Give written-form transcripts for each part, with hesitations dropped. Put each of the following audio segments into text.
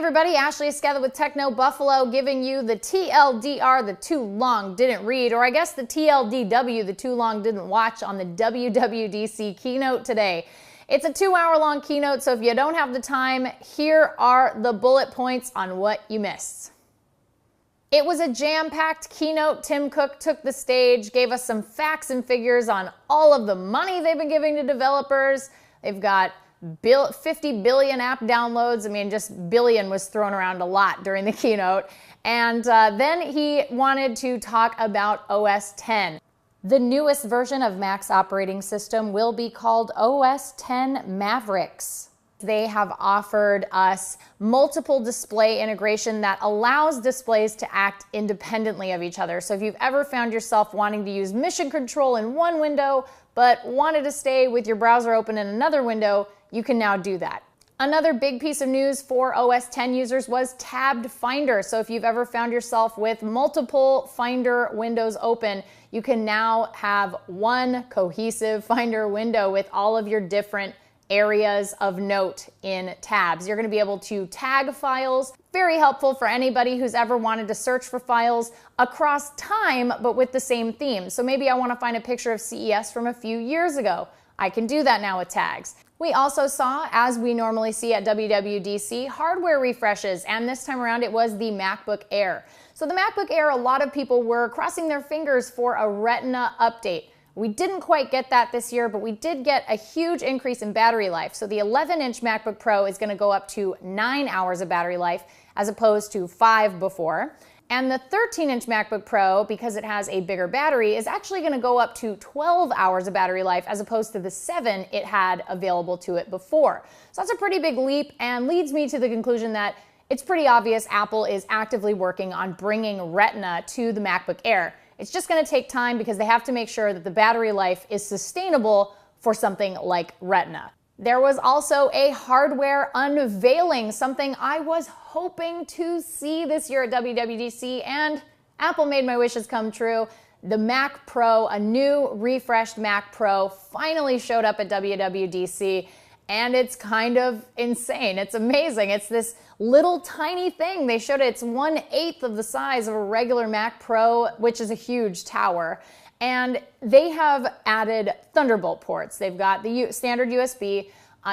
everybody, Ashley Esqueda with Techno Buffalo giving you the TLDR, the too long didn't read, or I guess the TLDW, the too long didn't watch on the WWDC keynote today. It's a 2-hour-long keynote, so if you don't have the time, here are the bullet points on what you missed. It was a jam-packed keynote. Tim Cook took the stage, gave us some facts and figures on all of the money they've been giving to developers. They've got 50 billion app downloads. I mean, just billion was thrown around a lot during the keynote. And then he wanted to talk about OS X. The newest version of Mac's operating system will be called OS X Mavericks. They have offered us multiple display integration that allows displays to act independently of each other. So if you've ever found yourself wanting to use mission control in one window, but wanted to stay with your browser open in another window, you can now do that. Another big piece of news for OS X users was tabbed Finder. So if you've ever found yourself with multiple Finder windows open, you can now have one cohesive Finder window with all of your different areas of note in tabs. You're going to be able to tag files. Very helpful for anybody who's ever wanted to search for files across time, but with the same theme. So maybe I want to find a picture of CES from a few years ago. I can do that now with tags. We also saw, as we normally see at WWDC, hardware refreshes, and this time around it was the MacBook Air. So the MacBook Air, a lot of people were crossing their fingers for a Retina update. We didn't quite get that this year, but we did get a huge increase in battery life. So the 11-inch MacBook Pro is going to go up to 9 hours of battery life as opposed to 5 before. And the 13-inch MacBook Pro, because it has a bigger battery, is actually going to go up to 12 hours of battery life as opposed to the 7 it had available to it before. So that's a pretty big leap and leads me to the conclusion that it's pretty obvious Apple is actively working on bringing Retina to the MacBook Air. It's just going to take time because they have to make sure that the battery life is sustainable for something like Retina. There was also a hardware unveiling, something I was hoping to see this year at WWDC, and Apple made my wishes come true. The Mac Pro, a new refreshed Mac Pro, finally showed up at WWDC, and it's kind of insane. It's amazing. It's this little tiny thing. They showed it's 1/8 of the size of a regular Mac Pro, which is a huge tower. And they have added Thunderbolt ports. They've got the standard USB.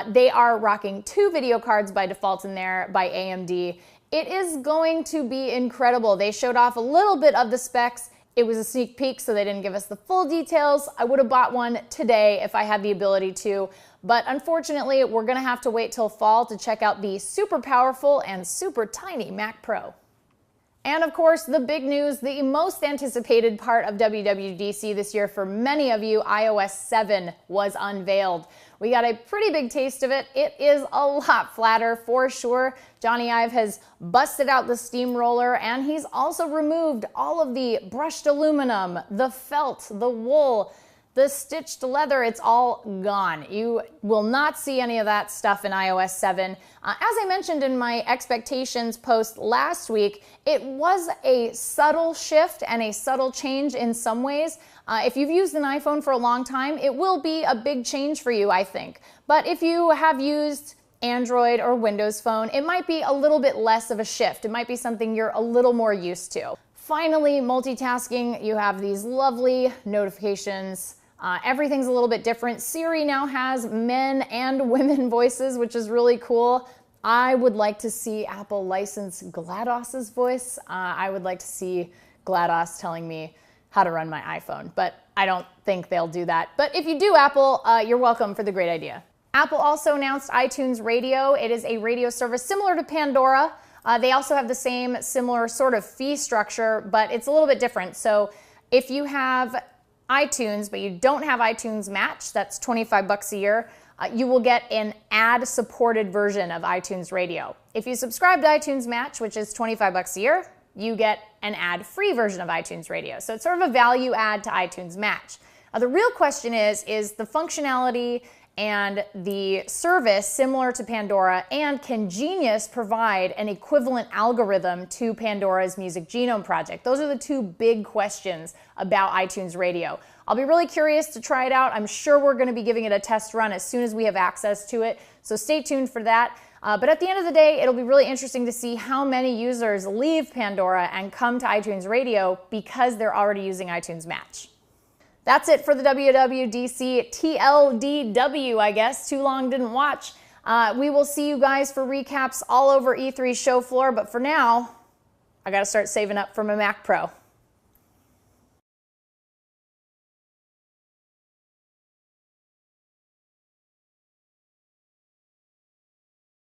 They are rocking 2 video cards by default in there by AMD. It is going to be incredible. They showed off a little bit of the specs. It was a sneak peek, so they didn't give us the full details. I would have bought one today if I had the ability to, but unfortunately, we're gonna have to wait till fall to check out the super powerful and super tiny Mac Pro. And of course, the big news, the most anticipated part of WWDC this year for many of you, iOS 7 was unveiled. We got a pretty big taste of it. It is a lot flatter for sure. Johnny Ive has busted out the steamroller, and he's also removed all of the brushed aluminum, the felt, the wool, the stitched leather. It's all gone. You will not see any of that stuff in iOS 7. As I mentioned in my expectations post last week, it was a subtle shift and a subtle change in some ways. If you've used an iPhone for a long time, it will be a big change for you, I think. But if you have used Android or Windows Phone, it might be a little bit less of a shift. It might be something you're a little more used to. Finally, multitasking, you have these lovely notifications. Everything's a little bit different. Siri now has men and women voices, which is really cool. I would like to see Apple license GLaDOS's voice. I would like to see GLaDOS telling me how to run my iPhone, but I don't think they'll do that. But if you do, Apple, you're welcome for the great idea. Apple also announced iTunes Radio. It is a radio service similar to Pandora. They also have the same similar sort of fee structure, but it's a little bit different. So if you have iTunes, but you don't have iTunes Match, that's $25 a year, you will get an ad-supported version of iTunes Radio. If you subscribe to iTunes Match, which is $25 a year, you get an ad-free version of iTunes Radio. So it's sort of a value add to iTunes Match. The real question is the functionality and the service similar to Pandora, and can Genius provide an equivalent algorithm to Pandora's Music Genome Project? Those are the 2 big questions about iTunes Radio. I'll be really curious to try it out. I'm sure we're going to be giving it a test run as soon as we have access to it, so stay tuned for that. But at the end of the day, it'll be really interesting to see how many users leave Pandora and come to iTunes Radio because they're already using iTunes Match. That's it for the WWDC TLDW, I guess. Too long didn't watch. We will see you guys for recaps all over E3's show floor, but for now, I gotta start saving up for my Mac Pro.